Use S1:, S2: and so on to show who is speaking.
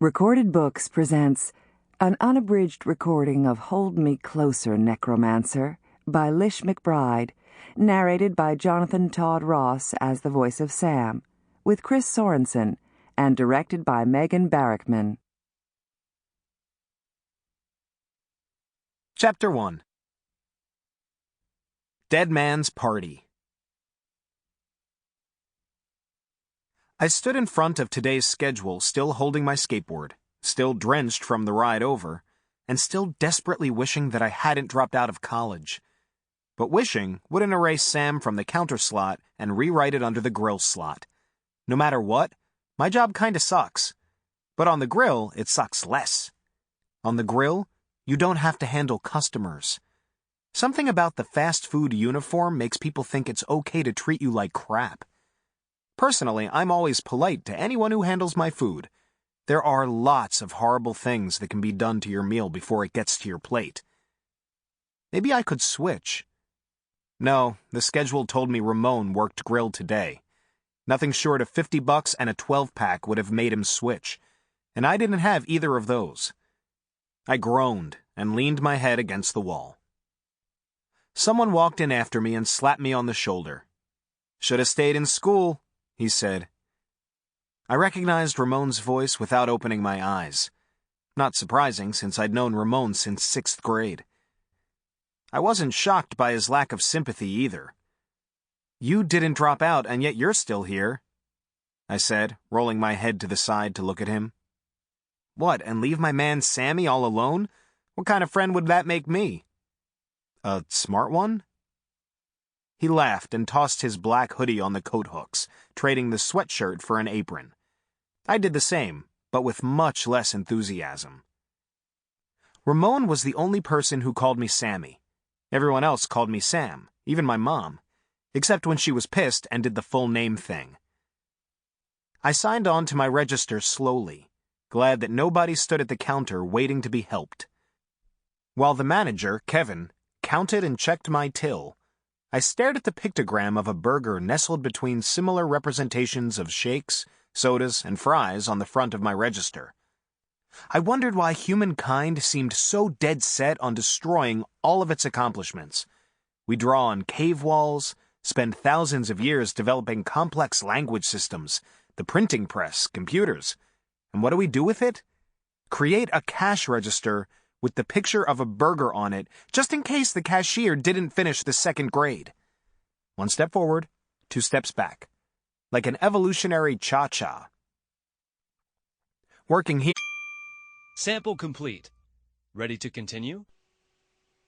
S1: Recorded Books presents an unabridged recording of Hold Me Closer, Necromancer by Lish McBride, narrated by Jonathan Todd Ross as the voice of Sam, with Chris Sorensen, and directed by Megan Barrickman.
S2: Chapter 1. Dead Man's Party. I stood in front of today's schedule, still holding my skateboard, still drenched from the ride over, and still desperately wishing that I hadn't dropped out of college. But wishing wouldn't erase Sam from the counter slot and rewrite it under the grill slot. No matter what, my job kinda sucks. But on the grill, it sucks less. On the grill, you don't have to handle customers. Something about the fast food uniform makes people think it's okay to treat you like crap. Personally, I'm always polite to anyone who handles my food. There are lots of horrible things that can be done to your meal before it gets to your plate. Maybe I could switch. No, the schedule told me Ramon worked grill today. Nothing short of $50 and a 12-pack would have made him switch, and I didn't have either of those. I groaned and leaned my head against the wall. Someone walked in after me and slapped me on the shoulder. "Should have stayed in school," he said. I recognized Ramon's voice without opening my eyes. Not surprising, since I'd known Ramon since 6th grade. I wasn't shocked by his lack of sympathy either. "You didn't drop out, and yet you're still here," I said, rolling my head to the side to look at him. "What, and leave my man Sammy all alone? What kind of friend would that make me?" "A smart one?" He laughed and tossed his black hoodie on the coat hooks, trading the sweatshirt for an apron. I did the same, but with much less enthusiasm. Ramon was the only person who called me Sammy. Everyone else called me Sam, even my mom, except when she was pissed and did the full name thing. I signed on to my register slowly, glad that nobody stood at the counter waiting to be helped. While the manager, Kevin, counted and checked my till, I stared at the pictogram of a burger nestled between similar representations of shakes, sodas, and fries on the front of my register. I wondered why humankind seemed so dead set on destroying all of its accomplishments. We draw on cave walls, spend thousands of years developing complex language systems, the printing press, computers. And what do we do with it? Create a cash register with the picture of a burger on it, just in case the cashier didn't finish the 2nd grade. 1 step forward, 2 steps back. Like an evolutionary cha-cha. Working here.
S3: Sample complete. Ready to continue?